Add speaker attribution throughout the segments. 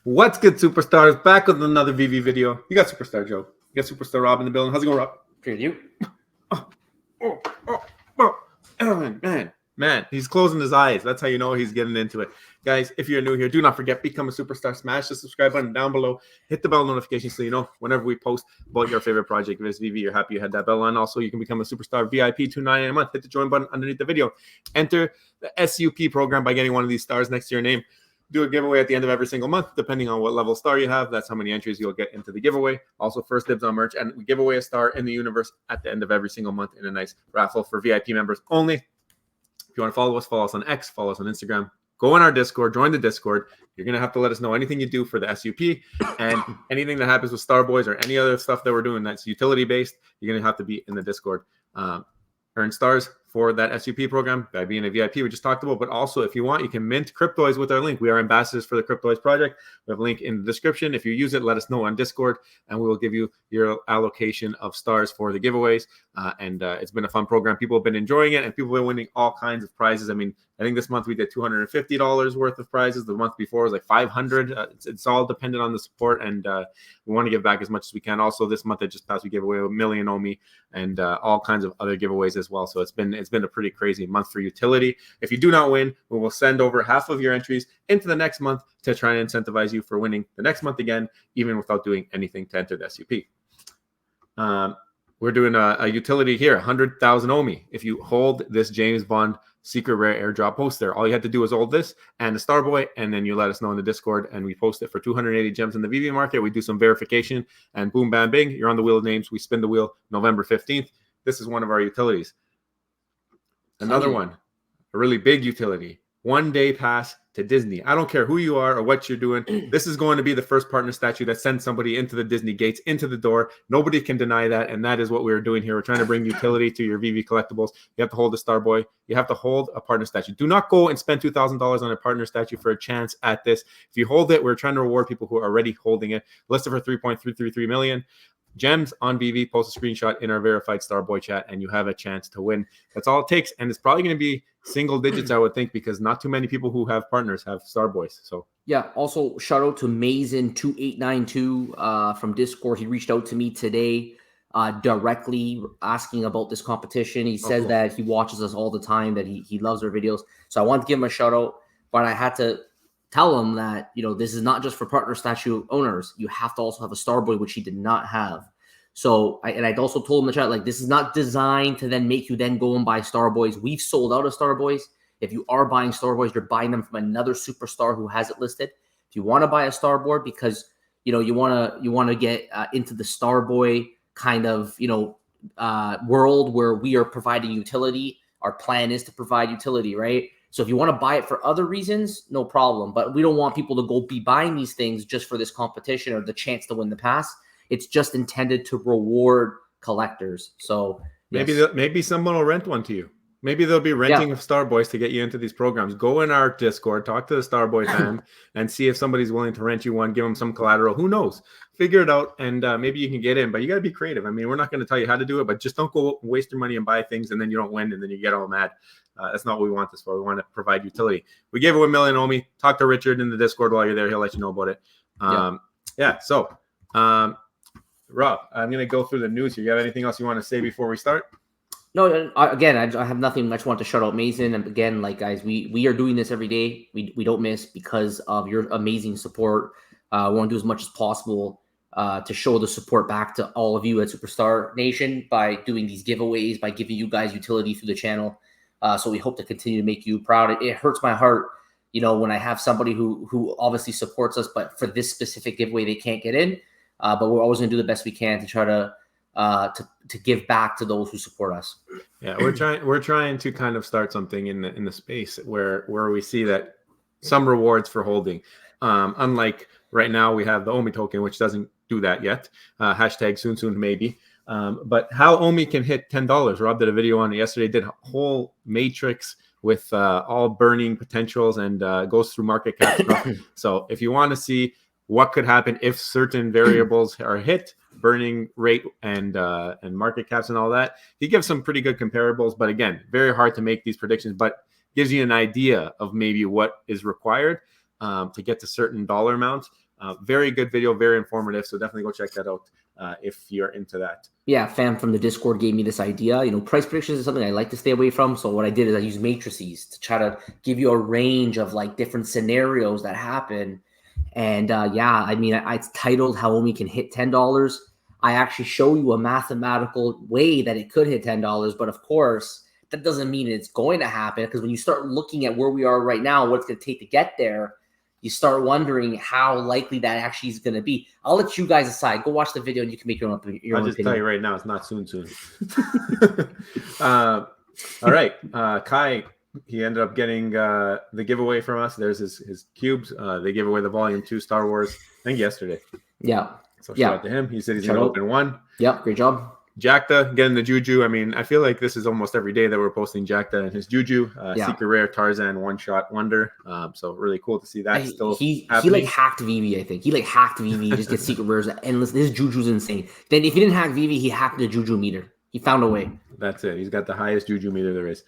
Speaker 1: What's good, superstars? Back with another VV video. You got Superstar Joe. You got Superstar Rob in the building. How's it going, Rob?
Speaker 2: Good, you?
Speaker 1: Man, he's closing his eyes. That's how you know he's getting into it. Guys, if you're new here, do not forget, become a superstar. Smash the subscribe button down below. Hit the bell notification so you know whenever we post about your favorite project. If it's VV, you're happy you had that bell on. Also, you can become a superstar VIP $2.99 a month. Hit the join button underneath the video. Enter the SUP program by getting one of these stars next to your name. Do a giveaway at the end of every single month, depending on what level star you have. That's how many entries you'll get into the giveaway. Also, first dibs on merch, and we give away a star in the universe at the end of every single month in a nice raffle for VIP members only. If you want to follow us on X, follow us on Instagram. Go in our Discord, join the Discord. You're going to have to let us know anything you do for the SUP and anything that happens with Star Boys or any other stuff that we're doing that's utility-based. You're going to have to be in the Discord. Earn stars for that SUP program by being a VIP we just talked about. But also, if you want, you can mint Cryptoids with our link. We are ambassadors for the Cryptoids project. We have a link in the description. If you use it, let us know on Discord, and we will give you your allocation of stars for the giveaways. It's been a fun program. People have been enjoying it, and people have been winning all kinds of prizes. I mean, I think this month we did $250 worth of prizes. The month before was like $500. It's all dependent on the support, and we want to give back as much as we can. Also, this month that just passed, we gave away 1 million OMI and all kinds of other giveaways as well. So it's been a pretty crazy month for utility. If you do not win, we will send over half of your entries into the next month to try and incentivize you for winning the next month again, even without doing anything to enter the SUP. We're doing a utility here, 100,000 OMI. If you hold this James Bond secret rare airdrop poster, all you have to do is hold this and the Starboy, and then you let us know in the Discord, and we post it for 280 gems in the VV market. We do some verification, and boom, bam, bing, you're on the wheel of names. We spin the wheel November 15th. This is one of our utilities. Another one, a really big utility, 1 day pass to Disney. I don't care who you are or what you're doing. This is going to be the first partner statue that sends somebody into the Disney gates, into the door. Nobody can deny that, and that is what we're doing here. We're trying to bring utility to your VV collectibles. You have to hold a Starboy. You have to hold a partner statue. Do not go and spend $2,000 on a partner statue for a chance at this. If you hold it, we're trying to reward people who are already holding it. Listed for $3.333 million. Gems on VV, post a screenshot in our verified Starboy chat, and you have a chance to win. That's all it takes, and it's probably going to be single digits, I would think, because not too many people who have partners have Starboys. So
Speaker 2: yeah. Also, shout out to Mazen2892 from Discord. He reached out to me today directly asking about this competition. He says that he watches us all the time, that he loves our videos. So I wanted to give him a shout out, but I had to tell him that, you know, this is not just for partner statue owners. You have to also have a Starboy, which he did not have. So I'd also told him in the chat, like, this is not designed to then make you then go and buy Starboys. We've sold out of Starboys. If you are buying Starboys, you're buying them from another superstar who has it listed. If you want to buy a Starboy because, you know, you want to get into the Starboy kind of, you know, world where we are providing utility, our plan is to provide utility, right? So if you want to buy it for other reasons, no problem. But we don't want people to go be buying these things just for this competition or the chance to win the pass. It's just intended to reward collectors. So yes.
Speaker 1: Maybe someone will rent one to you. Maybe they'll be renting of Starboys to get you into these programs. Go in our Discord, talk to the Starboy fam, and see if somebody's willing to rent you one. Give them some collateral. Who knows? Figure it out, and maybe you can get in. But you got to be creative. I mean, we're not going to tell you how to do it, but just don't go waste your money and buy things, and then you don't win, and then you get all mad. That's not what we want this for. We want to provide utility. We gave away 1 million OMI. Talk to Richard in the Discord while you're there. He'll let you know about it. So, Rob, I'm going to go through the news here. You have anything else you want to say before we start?
Speaker 2: No, again, I have nothing. I just want to shout out Mason. And again, like, guys, we are doing this every day. We don't miss because of your amazing support. We want to do as much as possible to show the support back to all of you at Superstar Nation by doing these giveaways, by giving you guys utility through the channel. So we hope to continue to make you proud. It hurts my heart, you know, when I have somebody who obviously supports us, but for this specific giveaway, they can't get in. But we're always going to do the best we can to try to give back to those who support us.
Speaker 1: Yeah, we're trying to kind of start something in the space where we see that some rewards for holding. Unlike right now, we have the OMI token, which doesn't do that yet. Hashtag soon maybe. But how OMI can hit $10. Rob did a video on it yesterday. Did a whole matrix with all burning potentials and goes through market cap stuff. So if you want to see what could happen if certain variables are hit, burning rate and market caps and all that, he gives some pretty good comparables. But again, very hard to make these predictions, but gives you an idea of maybe what is required. to get to certain dollar amounts. Very good video, very informative. So definitely go check that out if you're into that.
Speaker 2: Yeah, fam from the Discord gave me this idea. Price predictions is something I like to stay away from. So what I did is I used matrices to try to give you a range of like different scenarios that happen. And yeah, I mean, it's titled How Omi Can Hit $10. I actually show you a mathematical way that it could hit $10. But of course, that doesn't mean it's going to happen, because when you start looking at where we are right now, what it's going to take to get there, you start wondering how likely that actually is going to be. I'll let you guys decide. Go watch the video and you can make your own opinion.
Speaker 1: I'll just tell you right now, it's not soon. All right. Kai, he ended up getting the giveaway from us. There's his cubes. They gave away the Volume 2 Star Wars, I think yesterday.
Speaker 2: Yeah.
Speaker 1: So shout out to him. He said he's going to open one.
Speaker 2: Yep. Great job.
Speaker 1: Jacta getting the Juju. I mean, I feel like this is almost every day that we're posting Jacta and his Juju. Secret Rare Tarzan One-Shot Wonder. So really cool to see that
Speaker 2: he like hacked Veve, I think. He like hacked Veve, just get secret rares endless. This Juju's insane. Then if he didn't hack Veve, he hacked the Juju meter. He found a way.
Speaker 1: That's it. He's got the highest Juju meter there is.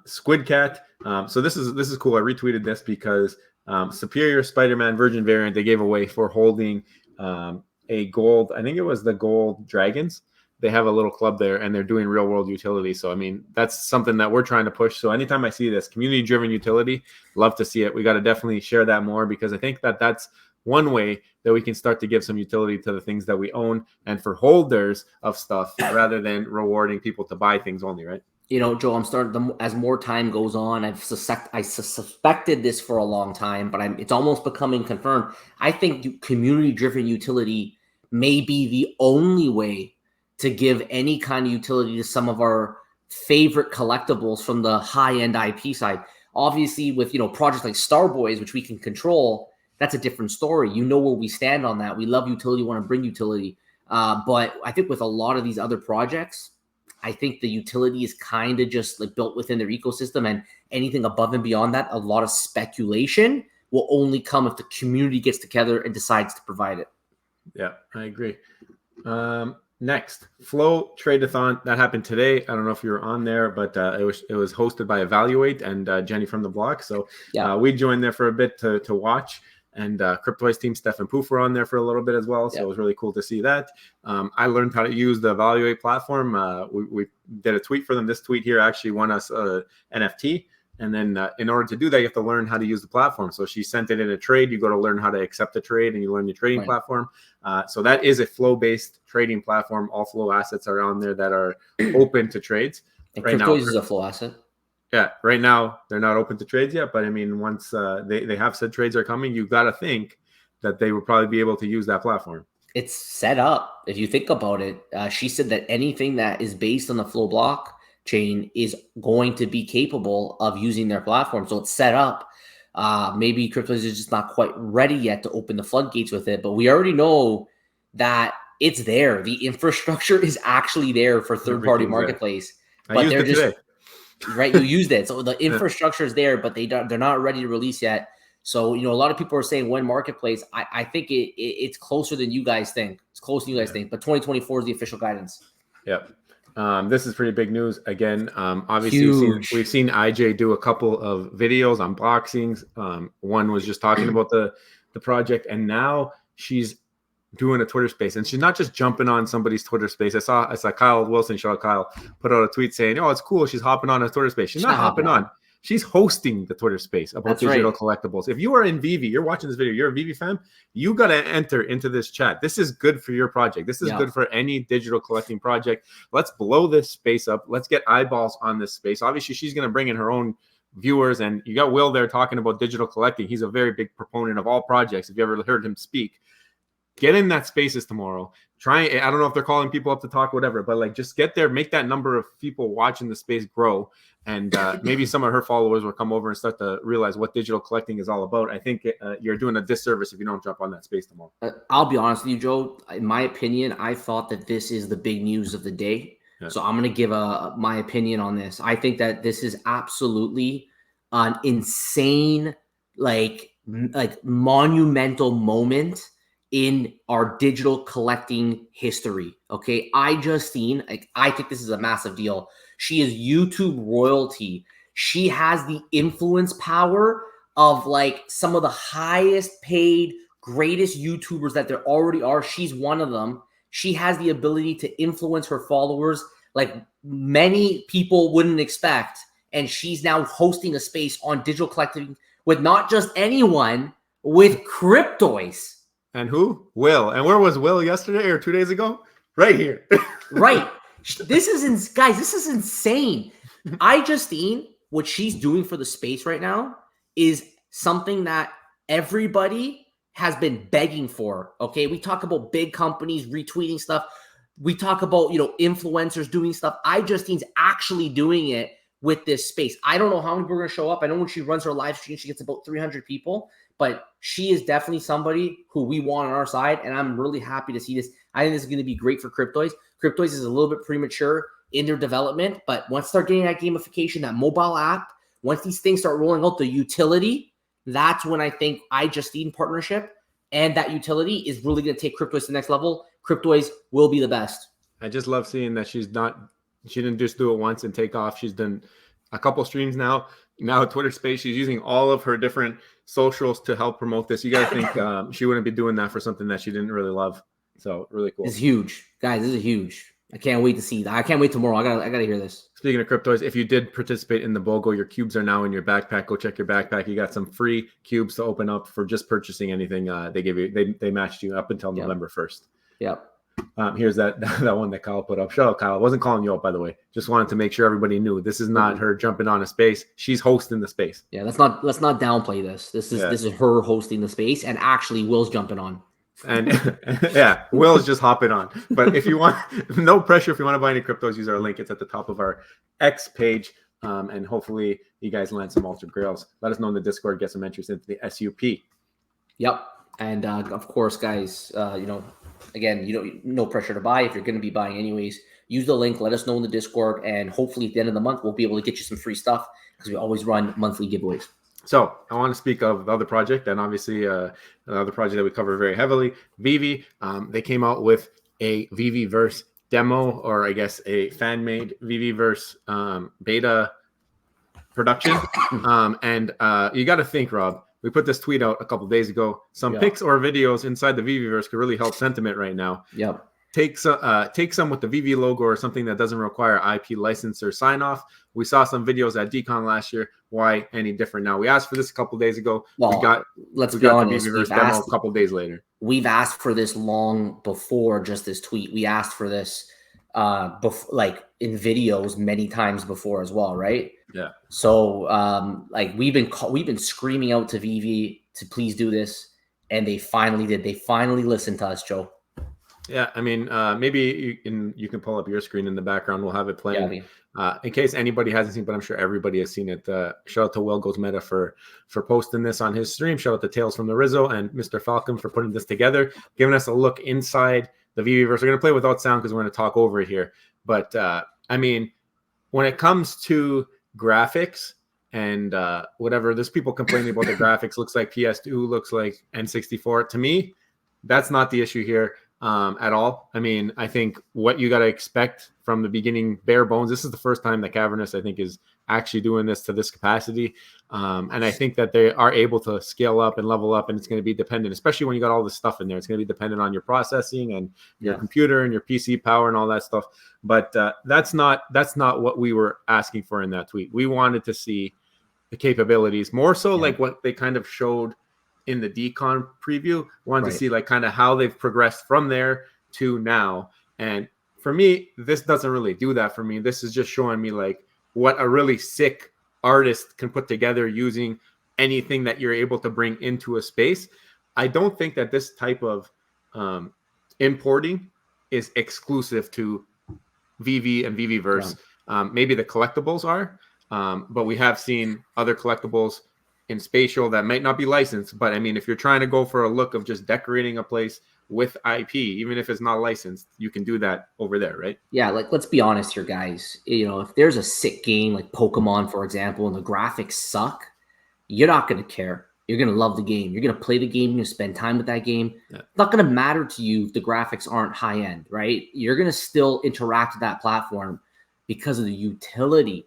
Speaker 1: Squid Cat. So this is cool. I retweeted this because Superior Spider-Man Virgin variant they gave away for holding a gold. I think it was the gold dragons. They have a little club there and they're doing real world utility. So, I mean, that's something that we're trying to push. So anytime I see this community driven utility, love to see it. We got to definitely share that more, because I think that that's one way that we can start to give some utility to the things that we own and for holders of stuff rather than rewarding people to buy things only, right?
Speaker 2: Joe, I'm starting as more time goes on. I suspected this for a long time, but it's almost becoming confirmed. I think community driven utility may be the only way to give any kind of utility to some of our favorite collectibles from the high-end IP side. Obviously, with projects like Starboys, which we can control, that's a different story. Where we stand on that. We love utility, want to bring utility. But I think with a lot of these other projects, I think the utility is kind of just like built within their ecosystem, and anything above and beyond that, a lot of speculation will only come if the community gets together and decides to provide it.
Speaker 1: Yeah, I agree. Next, Flow Trade-a-thon that happened today. I don't know if you were on there, but it was hosted by Evaluate and Jenny from the block. So we joined there for a bit to watch, and Cryptoice team Steph and Poof were on there for a little bit as well. So it was really cool to see that. I learned how to use the Evaluate platform. We did a tweet for them. This tweet here actually won us a NFT. And then in order to do that, you have to learn how to use the platform. So she sent it in a trade. You go to learn how to accept a trade, and you learn your trading platform. So that is a flow-based trading platform. All flow assets are on there that are open to trades.
Speaker 2: And right now, is a flow asset.
Speaker 1: Yeah, right now they're not open to trades yet. But I mean, once they have said trades are coming, you got to think that they would probably be able to use that platform.
Speaker 2: It's set up. If you think about it, she said that anything that is based on the flow block chain is going to be capable of using their platform. So it's set up. Maybe Cryptoice is just not quite ready yet to open the floodgates with it, but we already know that it's there. The infrastructure is actually there for third-party marketplace. But they're just today. Right. You used it. So the infrastructure is there, but they're not ready to release yet. So, a lot of people are saying when marketplace, I think it's closer than you guys think. It's closer than you guys think, but 2024 is the official guidance.
Speaker 1: Yep. This is pretty big news. Again, obviously we've seen IJ do a couple of videos, unboxings. One was just talking about the project, and now she's doing a Twitter space, and she's not just jumping on somebody's Twitter space. I saw Kyle Wilson, shout out Kyle, put out a tweet saying, "Oh, it's cool. She's hopping on a Twitter space." She's not hopping on. She's hosting the Twitter space about digital collectibles. If you are in Veve, you're watching this video, you're a Veve fan, you got to enter into this chat. This is good for your project. This is good for any digital collecting project. Let's blow this space up. Let's get eyeballs on this space. Obviously, she's going to bring in her own viewers, and you got Will there talking about digital collecting. He's a very big proponent of all projects. If you ever heard him speak, get in that spaces tomorrow. I don't know if they're calling people up to talk, whatever, but like just get there, make that number of people watching the space grow. And maybe some of her followers will come over and start to realize what digital collecting is all about. I think you're doing a disservice if you don't jump on that space tomorrow.
Speaker 2: I'll be honest with you, Joe. In my opinion, I thought that this is the big news of the day. Yeah. So I'm going to give my opinion on this. I think that this is absolutely an insane, like monumental moment in our digital collecting history. Okay. I think this is a massive deal. She is YouTube royalty. She has the influence power of like some of the highest paid, greatest YouTubers that there already are. She's one of them. She has the ability to influence her followers like many people wouldn't expect. And she's now hosting a space on digital collecting with not just anyone, with Cryptoys.
Speaker 1: And who? Will. And where was Will yesterday or 2 days ago? Right here.
Speaker 2: Right. This is, guys, this is insane. Justine, what she's doing for the space right now is something that everybody has been begging for. Okay. We talk about big companies retweeting stuff. We talk about, influencers doing stuff. Justine's actually doing it with this space. I don't know how many people are going to show up. I know when she runs her live stream, she gets about 300 people, but she is definitely somebody who we want on our side. And I'm really happy to see this. I think this is going to be great for Cryptoys. Cryptoys is a little bit premature in their development, but once they're getting that gamification, that mobile app, once these things start rolling out the utility, that's when I think Justine partnership and that utility is really going to take Cryptoys to the next level. Cryptoys will be the best.
Speaker 1: I just love seeing that she didn't just do it once and take off. She's done a couple streams now a Twitter space. She's using all of her different socials to help promote this. You got to think she wouldn't be doing that for something that she didn't really love. So really cool.
Speaker 2: It's huge, guys. This is huge. I can't wait to see that. I can't wait tomorrow. I gotta hear this.
Speaker 1: Speaking of Cryptoys, if you did participate in the BOGO, your cubes are now in your backpack. Go check your backpack. You got some free cubes to open up for just purchasing anything. They give you. They matched you up until November 1st.
Speaker 2: Yep.
Speaker 1: Here's that one that Kyle put up. Shout out, Kyle. I wasn't calling you out, by the way. Just wanted to make sure everybody knew this is not her jumping on a space. She's hosting the space.
Speaker 2: Yeah, let's not downplay this. This is her hosting the space, and actually Will's jumping on.
Speaker 1: And yeah, Will is just hopping on. But if you want, no pressure. If you want to buy any cryptos, use our link. It's at the top of our X page. And hopefully you guys land some Altered Grails. Let us know in the Discord. Get some entries into the SUP.
Speaker 2: Yep. And of course, guys, again, no pressure to buy. If you're going to be buying anyways, use the link. Let us know in the Discord. And hopefully at the end of the month, we'll be able to get you some free stuff because we always run monthly giveaways.
Speaker 1: So I want to speak of the other project, and obviously another project that we cover very heavily, Veve. They came out with a Veveverse demo, or I guess a fan-made Veveverse beta production. And you got to think, Rob, we put this tweet out a couple of days ago. Some pics or videos inside the Veveverse could really help sentiment right now.
Speaker 2: Yep.
Speaker 1: Take some with the Veve logo or something that doesn't require IP license or sign off. We saw some videos at DCon last year. Why any different now? We asked for this a couple of days ago.
Speaker 2: Well, let's be honest.
Speaker 1: The Veveverse demo a couple of days later.
Speaker 2: We've asked for this long before just this tweet. We asked for this like in videos many times before as well, right?
Speaker 1: Yeah.
Speaker 2: So like we've been screaming out to Veve to please do this, and they finally did. They finally listened to us, Joe.
Speaker 1: Yeah, I mean, maybe you can pull up your screen in the background. We'll have it playing in case anybody hasn't seen, but I'm sure everybody has seen it. Shout out to Will Goes Meta for posting this on his stream. Shout out to Tales from the Rizzo and Mr. Falcon for putting this together, giving us a look inside the Veveverse. We're going to play without sound because we're going to talk over it here. But I mean, when it comes to graphics and whatever, there's people complaining about the graphics. Looks like PS2, looks like N64. To me, that's not the issue here. At all. I mean, I think what you got to expect from the beginning, bare bones. This is the first time that Cavernous, I think, is actually doing this to this capacity. And I think that they are able to scale up and level up, and it's going to be dependent, especially when you got all this stuff in there. It's going to be dependent on your processing and your computer and your PC power and all that stuff. But that's not what we were asking for in that tweet. We wanted to see the capabilities more so like what they kind of showed in the DCon preview. Wanted to see like kind of how they've progressed from there to now. And for me, this doesn't really do that for me. This is just showing me like what a really sick artist can put together using anything that you're able to bring into a space. I don't think that this type of importing is exclusive to Veve and Veveverse. Maybe the collectibles are, but we have seen other collectibles in spatial that might not be licensed. But I mean, if you're trying to go for a look of just decorating a place with IP, even if it's not licensed, you can do that over there, right?
Speaker 2: Yeah, like let's be honest here, guys. If there's a sick game like Pokemon, for example, and the graphics suck, you're not going to care. You're going to love the game. You're going to play the game. You're going to spend time with that game. Yeah. It's not going to matter to you if the graphics aren't high end, right? You're going to still interact with that platform because of the utility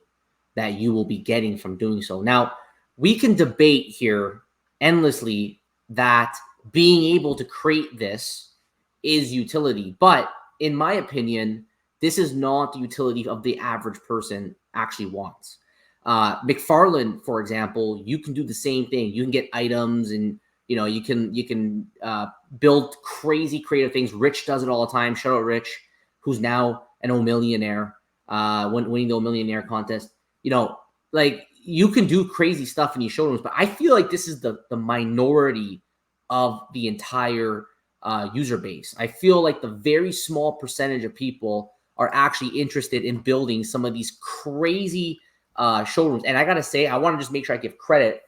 Speaker 2: that you will be getting from doing so. Now, we can debate here endlessly that being able to create this is utility. But in my opinion, this is not the utility of the average person actually wants. McFarlane, for example, you can do the same thing. You can get items, and you can build crazy creative things. Rich does it all the time. Shout out Rich, who's now an O-millionaire, winning the O-millionaire contest. Like, you can do crazy stuff in these showrooms, but I feel like this is the minority of the entire user base. I feel like the very small percentage of people are actually interested in building some of these crazy showrooms. And I gotta say, I want to just make sure I give credit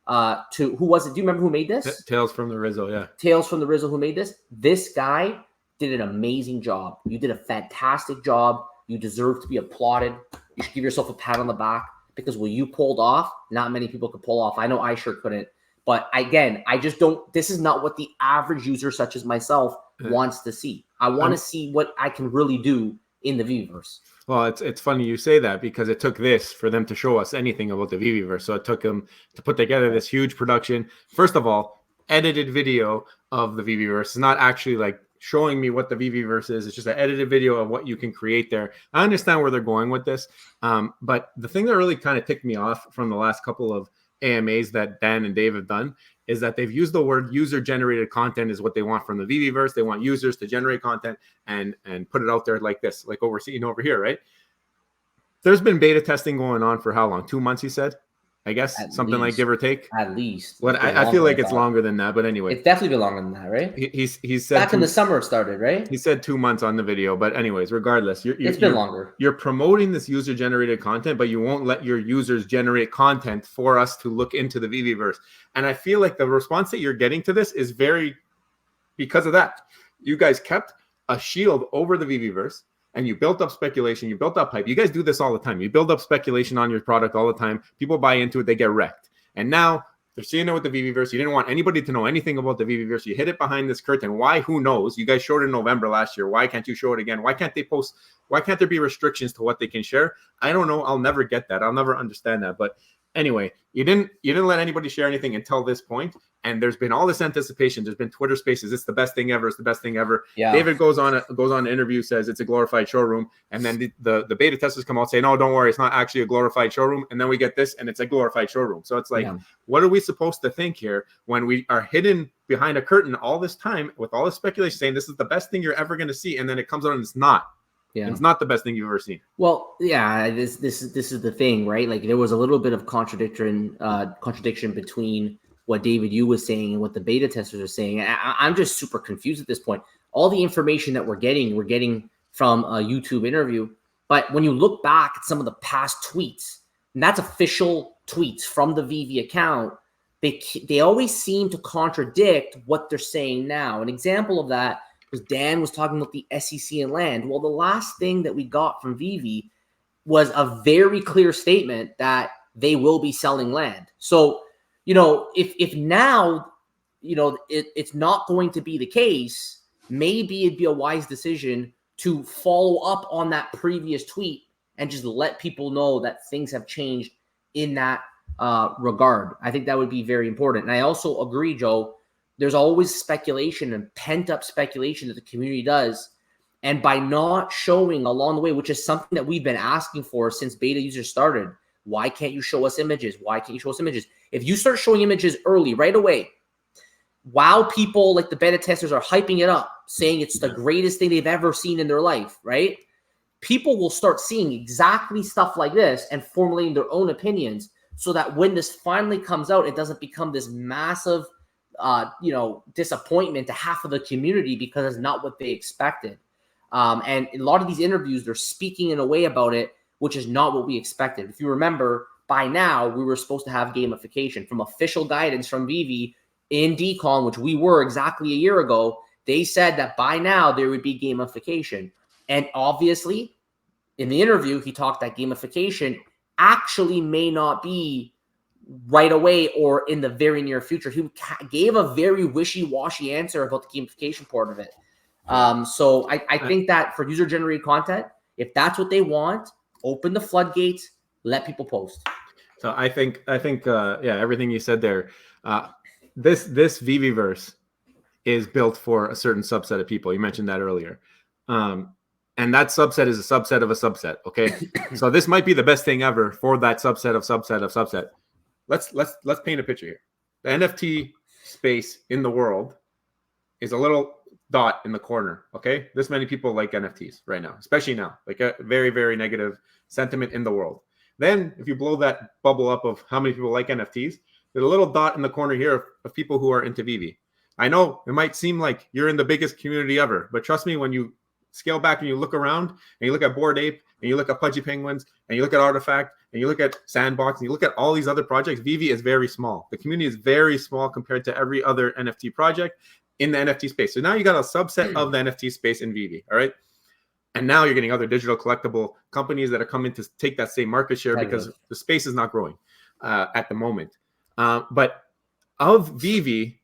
Speaker 2: to who was it? Do you remember who made this?
Speaker 1: Tales from the Rizzo, yeah.
Speaker 2: Tales from the Rizzo, who made this? This guy did an amazing job. You did a fantastic job. You deserve to be applauded. You should give yourself a pat on the back, because what you pulled off, not many people could pull off. I know I sure couldn't. But again, I just don't, this is not what the average user such as myself wants to see. I want to see what I can really do in the Veveverse.
Speaker 1: Well, it's funny you say that, because it took this for them to show us anything about the Veveverse. So it took them to put together this huge production. First of all, edited video of the Veveverse. It's not actually like showing me what the Veveverse is. It's just an edited video of what you can create there. I understand where they're going with this. But the thing that really kind of ticked me off from the last couple of AMAs that Dan and Dave have done is that they've used the word user-generated content is what they want from the Veveverse. They want users to generate content and put it out there like this, like what we're seeing over here, right? There's been beta testing going on for how long? 2 months, he said? I guess
Speaker 2: At
Speaker 1: something
Speaker 2: least,
Speaker 1: like give or take.
Speaker 2: At least.
Speaker 1: What I feel like it's longer than that, but anyway,
Speaker 2: it's definitely been longer than that, right?
Speaker 1: He said
Speaker 2: back in the summer it started, right?
Speaker 1: He said 2 months on the video, but anyways, regardless,
Speaker 2: it's been longer.
Speaker 1: You're promoting this user generated content, but you won't let your users generate content for us to look into the Veveverse. And I feel like the response that you're getting to this is very because of that. You guys kept a shield over the Veveverse. And you built up speculation, you built up hype. You guys do this all the time. You build up speculation on your product all the time. People buy into it, they get wrecked. And now they're seeing it with the Veveverse. You didn't want anybody to know anything about the Veveverse. You hid it behind this curtain. Why? Who knows? You guys showed it in November last year. Why can't you show it again? Why can't they post? Why can't there be restrictions to what they can share? I don't know. I'll never get that. I'll never understand that. But anyway, you didn't let anybody share anything until this point. And there's been all this anticipation. There's been Twitter Spaces. It's the best thing ever. It's the best thing ever. Yeah. David goes on an interview, says it's a glorified showroom, and then the beta testers come out saying, "No, don't worry, it's not actually a glorified showroom." And then we get this, and it's a glorified showroom. So it's like, what are we supposed to think here when we are hidden behind a curtain all this time with all this speculation saying this is the best thing you're ever going to see, and then it comes out and it's not. Yeah, it's not the best thing you've ever seen.
Speaker 2: Well, yeah, this is the thing, right? Like, there was a little bit of contradiction between what David Yu was saying and what the beta testers are saying. I'm just super confused at this point. All the information that we're getting from a YouTube interview. But when you look back at some of the past tweets, and that's official tweets from the Veve account, they always seem to contradict what they're saying now. An example of that was Dan was talking about the SEC and land. Well, the last thing that we got from Veve was a very clear statement that they will be selling land. So, if now, it's not going to be the case, maybe it'd be a wise decision to follow up on that previous tweet and just let people know that things have changed in that regard. I think that would be very important. And I also agree, Joe, there's always speculation and pent-up speculation that the community does. And by not showing along the way, which is something that we've been asking for since beta users started, why can't you show us images? Why can't you show us images? If you start showing images early, right away, while people like the beta testers are hyping it up, saying it's the greatest thing they've ever seen in their life, right? People will start seeing exactly stuff like this and formulating their own opinions so that when this finally comes out, it doesn't become this massive, disappointment to half of the community because it's not what they expected. And a lot of these interviews, they're speaking in a way about it, which is not what we expected. If you remember, by now, we were supposed to have gamification from official guidance from Veve in DCON, which we were exactly a year ago. They said that by now there would be gamification. And obviously, in the interview, he talked that gamification actually may not be right away or in the very near future. He gave a very wishy-washy answer about the gamification part of it. So I think that for user-generated content, if that's what they want, open the floodgates, let people post.
Speaker 1: So I think yeah, everything you said there. This Veveverse is built for a certain subset of people. You mentioned that earlier. And that subset is a subset of a subset. Okay. So this might be the best thing ever for that subset of subset of subset. Let's paint a picture here. The NFT space in the world is a little dot in the corner. Okay. This many people like NFTs right now, especially now, like a very, very negative sentiment in the world. Then if you blow that bubble up of how many people like NFTs, there's a little dot in the corner here of people who are into veve. I know it might seem like you're in the biggest community ever, but trust me, when you scale back and you look around and you look at Bored Ape and you look at Pudgy Penguins and you look at Artifact and you look at Sandbox and you look at all these other projects, veve is very small. The community is very small compared to every other NFT project in the NFT space. So now you got a subset of the NFT space in veve, all right? And now you're getting other digital collectible companies that are coming to take that same market share because the space is not growing at the moment. But of veve,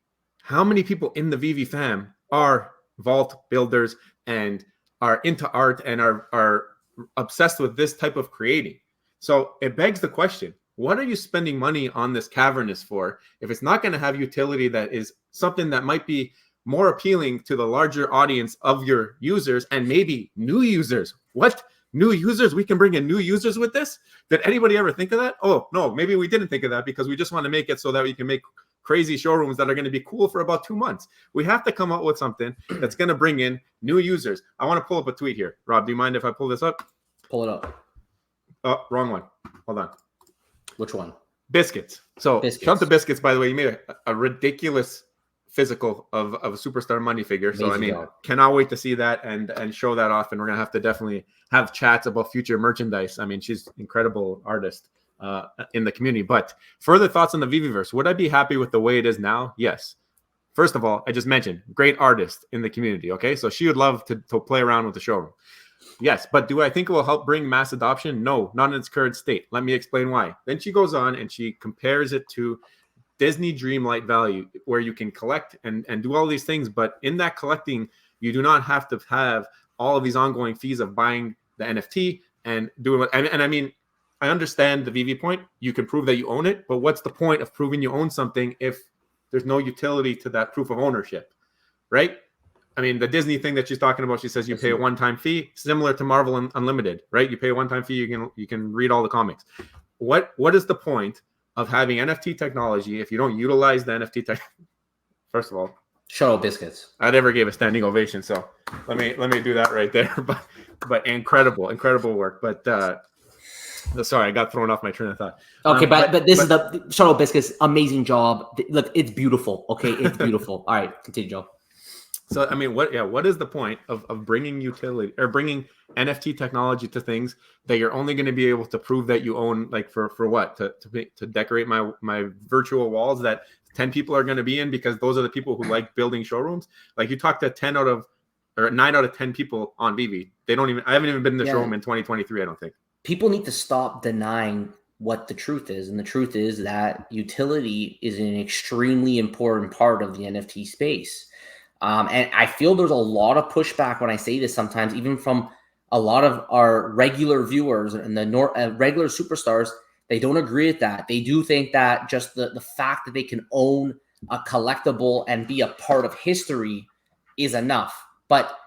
Speaker 1: how many people in the veve fam are vault builders and are into art and are obsessed with this type of creating? So it begs the question, what are you spending money on this cavernous for if it's not going to have utility that is something that might be more appealing to the larger audience of your users and maybe new users? What? New users? We can bring in new users with this? Did anybody ever think of that? Oh, no, maybe we didn't think of that because we just want to make it so that we can make crazy showrooms that are going to be cool for about 2 months. We have to come up with something that's going to bring in new users. I want to pull up a tweet here. Rob, do you mind if I pull this up?
Speaker 2: Pull it up.
Speaker 1: Oh, wrong one. Hold on.
Speaker 2: Which one?
Speaker 1: Biscuits. So shout out to Biscuits, by the way. You made a ridiculous physical of a superstar money figure. So I mean, cannot wait to see that and show that off. And we're gonna have to definitely have chats about future merchandise. I mean, she's an incredible artist in the community. But further thoughts on the Veveverse. Would I be happy with the way it is now? Yes. First of all, I just mentioned great artist in the community. Okay, so she would love to play around with the showroom. Yes, but do I think it will help bring mass adoption? No, not in its current state. Let me explain why. Then she goes on and she compares it to Disney Dreamlight Value, where you can collect and do all these things, but in that collecting, you do not have to have all of these ongoing fees of buying the NFT and doing what. And I mean, I understand the veve point. You can prove that you own it, but what's the point of proving you own something if there's no utility to that proof of ownership, right? I mean, the Disney thing that she's talking about, she says you pay a one-time fee, similar to Marvel Unlimited, right? You pay a one-time fee, you can read all the comics. What is the point of having NFT technology if you don't utilize the NFT tech? First of all,
Speaker 2: shout out Biscuits.
Speaker 1: I never gave a standing ovation, so let me do that right there. But incredible work. But sorry, I got thrown off my train of thought.
Speaker 2: Okay, but this is the shout out Biscuits. Amazing job. Look, it's beautiful. Okay, it's beautiful. All right, continue, Joe.
Speaker 1: So I mean, what is the point of bringing utility or bringing NFT technology to things that you're only going to be able to prove that you own, like for what, to decorate my virtual walls that 10 people are going to be in because those are the people who like building showrooms? Like you talk to 9 out of 10 people on veve, I haven't even been in the showroom in 2023. I don't think. People
Speaker 2: need to stop denying what the truth is, and the truth is that utility is an extremely important part of the NFT space. And I feel there's a lot of pushback when I say this sometimes, even from a lot of our regular viewers and the regular superstars. They don't agree with that. They do think that just the fact that they can own a collectible and be a part of history is enough. But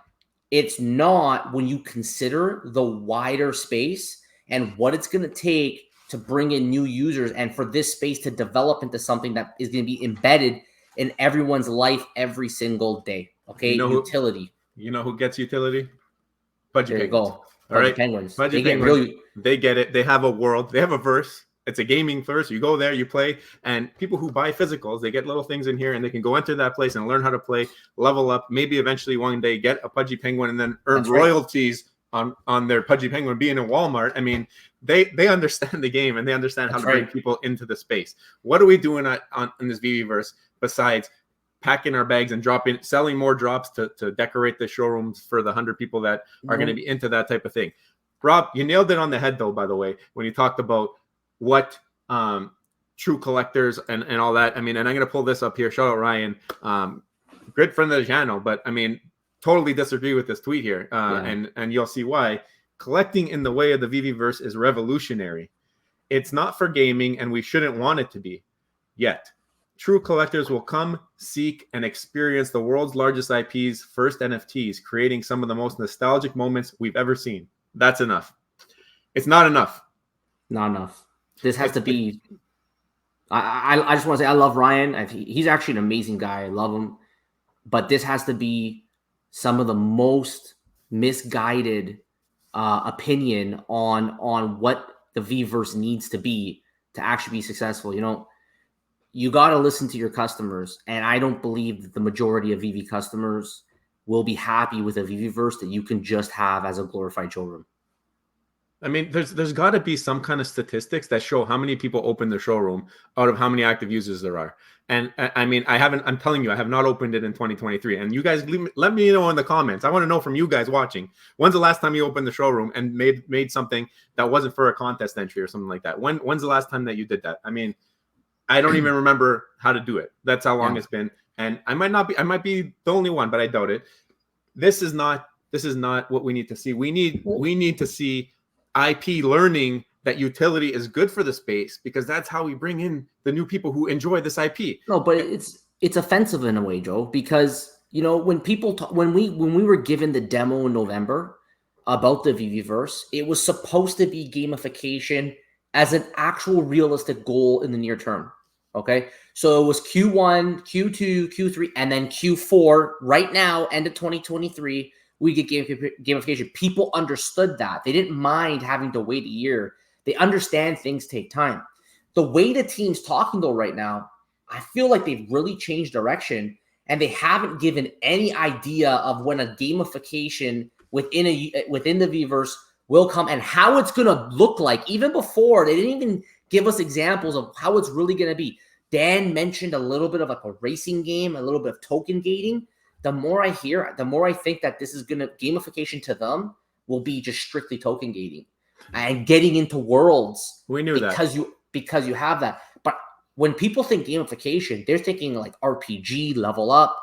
Speaker 2: it's not when you consider the wider space and what it's going to take to bring in new users and for this space to develop into something that is going to be embedded in everyone's life every single day. Okay, utility.
Speaker 1: You know who gets utility? Pudgy Penguins.
Speaker 2: All right, Penguins.
Speaker 1: Pudgy Penguins. They get it. They have a world. They have a verse. It's a gaming verse. You go there, you play, and people who buy physicals, they get little things in here, and they can go enter that place and learn how to play, level up, maybe eventually one day get a Pudgy Penguin, and then earn royalties on their Pudgy Penguin being in Walmart. I mean, they understand the game and they understand how to bring people into the space. What are we doing in this Veveverse besides packing our bags and selling more drops to decorate the showrooms for the 100 people that are going to be into that type of thing? Rob, you nailed it on the head, though, by the way, when you talked about what true collectors and all that. I mean, and I'm going to pull this up here. Shout out Ryan, great friend of the channel, but I mean, totally disagree with this tweet here. And you'll see why. Collecting in the way of the Veveverse is revolutionary. It's not for gaming, and we shouldn't want it to be yet. True collectors will come, seek, and experience the world's largest IP's first NFTs, creating some of the most nostalgic moments we've ever seen. That's enough. It's not enough.
Speaker 2: Not enough. This has to be. I just want to say I love Ryan. He's actually an amazing guy. I love him, but this has to be some of the most misguided opinion on what the Veveverse needs to be to actually be successful. You know, you got to listen to your customers, and I don't believe that the majority of VV customers will be happy with a Veveverse that you can just have as a glorified showroom.
Speaker 1: I mean, there's got to be some kind of statistics that show how many people open the showroom out of how many active users there are. And I mean, I'm telling you, I have not opened it in 2023. And you guys, let me know in the comments. I want to know from you guys watching, when's the last time you opened the showroom and made something that wasn't for a contest entry or something like that? When's the last time that you did that? I mean, I don't even remember how to do it. That's how long it's been. And I might be the only one, but I doubt it. This is not what we need to see. We need to see IP learning that utility is good for the space, because that's how we bring in the new people who enjoy this IP.
Speaker 2: No, but it's offensive in a way, Joe, because you know when people when we were given the demo in November about the Veveverse, it was supposed to be gamification as an actual realistic goal in the near term. Okay, so it was Q1, Q2, Q3, and then Q4. Right now, end of 2023. We get gamification. People understood that. They didn't mind having to wait a year. They understand things take time. The way the team's talking, though, right now, I feel like they've really changed direction, and they haven't given any idea of when a gamification within the Veveverse will come and how it's going to look like. Even before, they didn't even give us examples of how it's really going to be. Dan mentioned a little bit of like a racing game, a little bit of token gating. The more I hear, the more I think that this is going to gamification to them will be just strictly token gating and getting into worlds.
Speaker 1: We knew
Speaker 2: because you have that. But when people think gamification, they're thinking like RPG, level up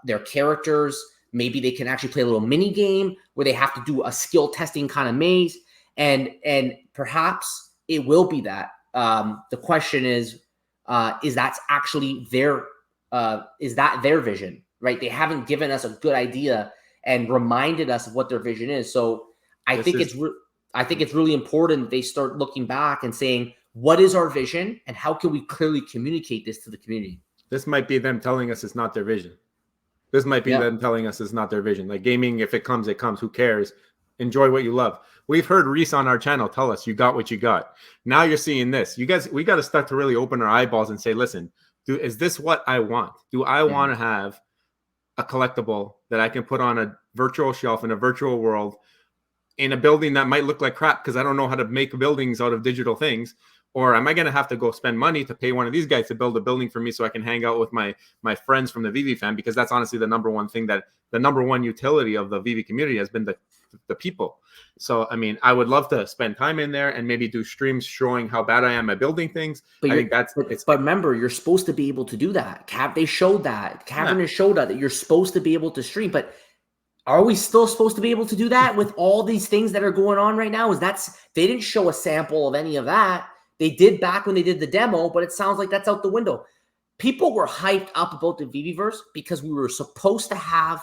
Speaker 2: their characters. Maybe they can actually play a little mini game where they have to do a skill testing kind of maze, and perhaps it will be that. The question is that actually is that their vision? Right? They haven't given us a good idea and reminded us of what their vision is. So I think it's really important that they start looking back and saying, what is our vision and how can we clearly communicate this to the community?
Speaker 1: This might be them telling us it's not their vision. This might be them telling us it's not their vision. Like gaming, if it comes, it comes. Who cares? Enjoy what you love. We've heard Reese on our channel tell us you got what you got. Now you're seeing this. You guys, we got to start to really open our eyeballs and say, listen, is this what I want? Do I want to have a collectible that I can put on a virtual shelf in a virtual world in a building that might look like crap because I don't know how to make buildings out of digital things? Or am I going to have to go spend money to pay one of these guys to build a building for me so I can hang out with my friends from the VV fan? Because that's honestly the number one thing, that the number one utility of the VV community has been the people. So, I mean, I would love to spend time in there and maybe do streams showing how bad I am at building things.
Speaker 2: But
Speaker 1: I think
Speaker 2: but remember, you're supposed to be able to do that. They showed that. Cabernet showed that you're supposed to be able to stream. But are we still supposed to be able to do that with all these things that are going on right now? They didn't show a sample of any of that. They did back when they did the demo, but it sounds like that's out the window. People were hyped up about the Veveverse because we were supposed to have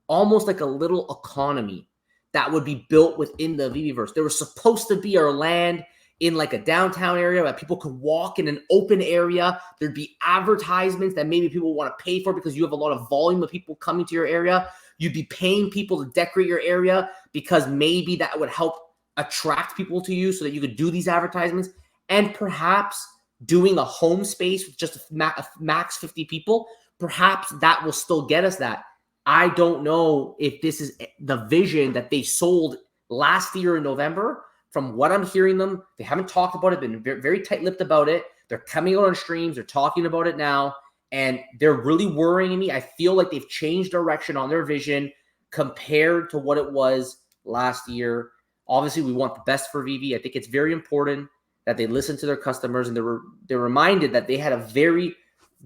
Speaker 2: almost like a little economy that would be built within the Veveverse. There was supposed to be our land in like a downtown area where people could walk in an open area. There'd be advertisements that maybe people want to pay for because you have a lot of volume of people coming to your area. You'd be paying people to decorate your area because maybe that would help attract people to you so that you could do these advertisements. And perhaps doing a home space with just a max 50 people, perhaps that will still get us that. I don't know if this is the vision that they sold last year in November. From what I'm hearing them, they haven't talked about it, been very tight-lipped about it. They're coming out on streams. They're talking about it now, and they're really worrying me. I feel like they've changed direction on their vision compared to what it was last year. Obviously, we want the best for VV. I think it's very important that they listen to their customers, and they're reminded that they had a very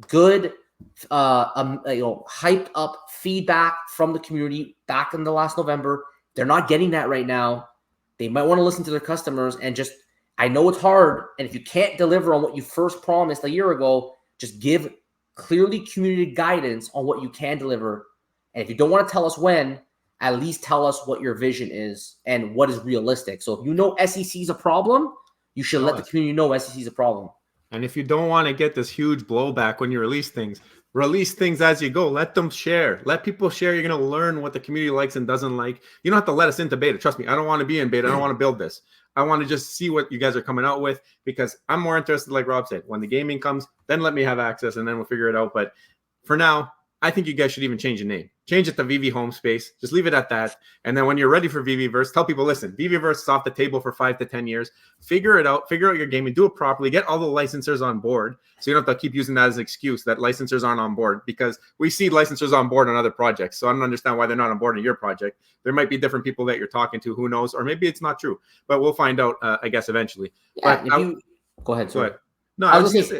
Speaker 2: good, hyped up feedback from the community back in the last November. They're not getting that right now. They might want to listen to their customers and just I know it's hard, and if you can't deliver on what you first promised a year ago, just give clearly communicated guidance on what you can deliver. And if you don't want to tell us when, at least tell us what your vision is and what is realistic. So if you know SEC is a problem, you should let the community know SEC is a problem.
Speaker 1: And if you don't want to get this huge blowback when you release things as you go. Let them share. Let people share. You're going to learn what the community likes and doesn't like. You don't have to let us into beta. Trust me, I don't want to be in beta. I don't want to build this. I want to just see what you guys are coming out with, because I'm more interested, like Rob said, when the gaming comes, then let me have access and then we'll figure it out. But for now, I think you guys should even change the name. Change it to VV Home Space. Just leave it at that. And then when you're ready for Veveverse, tell people, listen, Veveverse is off the table for 5 to 10 years. Figure it out. Figure out your gaming. Do it properly. Get all the licensors on board, so you don't have to keep using that as an excuse that licensors aren't on board, because we see licensors on board on other projects. So I don't understand why they're not on board in your project. There might be different people that you're talking to. Who knows? Or maybe it's not true. But we'll find out, I guess, eventually.
Speaker 2: Yeah, but go ahead.
Speaker 1: Go ahead. No, I was just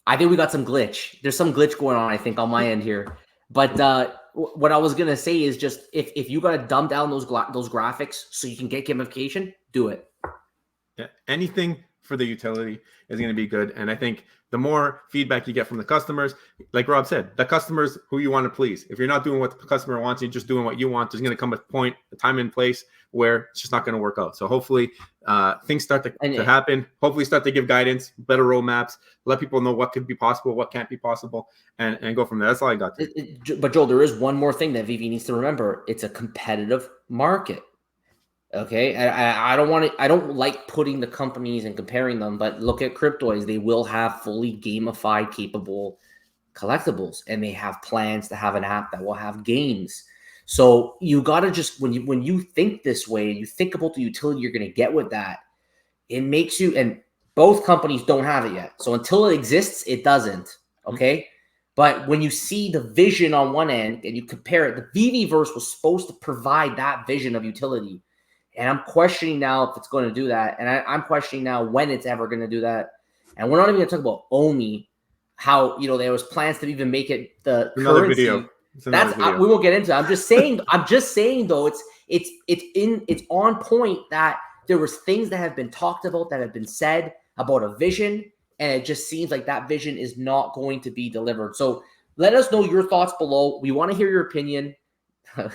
Speaker 2: I think we got some glitch. There's some glitch going on, I think, on my end here. But what I was gonna say is just if you gotta dumb down those graphics so you can get gamification, do it.
Speaker 1: Yeah, anything for the utility is going to be good. And I think the more feedback you get from the customers, like Rob said, the customers who you want to please. If you're not doing what the customer wants, you're just doing what you want, there's going to come a time and place where it's just not going to work out. So hopefully things start to happen. Hopefully start to give guidance, better roadmaps, let people know what could be possible, what can't be possible, and go from there. That's all I got.
Speaker 2: But Joel, there is one more thing that VV needs to remember. It's a competitive market. Okay, I don't like putting the companies and comparing them, but look at Cryptoids. They will have fully gamified capable collectibles, and they have plans to have an app that will have games. So you got to just, when you think this way, you think about the utility you're going to get with that, it makes you, and both companies don't have it yet. So until it exists, it doesn't. Okay. But when you see the vision on one end and you compare it, the Veveverse was supposed to provide that vision of utility. And I'm questioning now if it's going to do that. And I'm questioning now when it's ever going to do that. And we're not even going to talk about OMI, how, there was plans to even make it the currency.
Speaker 1: Video.
Speaker 2: We won't get into it. I'm just saying though, it's on point that there was things that have been talked about, that have been said about a vision. And it just seems like that vision is not going to be delivered. So let us know your thoughts below. We want to hear your opinion.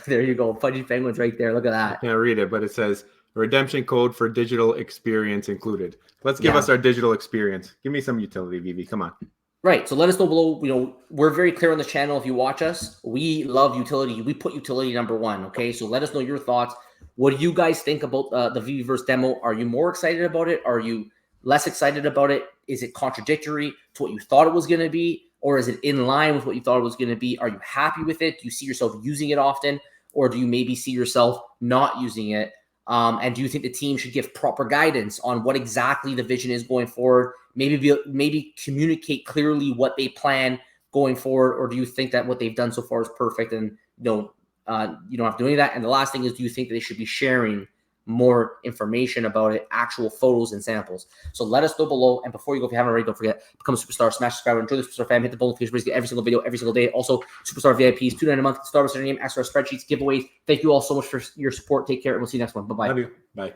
Speaker 2: There you go. Fudgy Penguins right there. Look at that.
Speaker 1: I can't read it, but it says redemption code for digital experience included. Let's give us our digital experience. Give me some utility, Vivi. Come on.
Speaker 2: Right. So let us know below. We're very clear on this channel. If you watch us, we love utility. We put utility #1. Okay. So let us know your thoughts. What do you guys think about the Veveverse demo? Are you more excited about it? Are you less excited about it? Is it contradictory to what you thought it was going to be? Or is it in line with what you thought it was going to be? Are you happy with it? Do you see yourself using it often? Or do you maybe see yourself not using it? And do you think the team should give proper guidance on what exactly the vision is going forward? Maybe communicate clearly what they plan going forward? Or do you think that what they've done so far is perfect and you don't have to do any of that? And the last thing is, do you think that they should be sharing more information about it, actual photos and samples? So let us know below. And before you go, if you haven't already, don't forget, become a superstar, smash subscribe, enjoy the superstar fam, hit the bell notification, get every single video every single day. Also, superstar VIPs, $2.99 a month, Star Wars name, extra spreadsheets, giveaways. Thank you all so much for your support. Take care, and we'll see you next one. Bye-bye.
Speaker 1: Love you. Bye.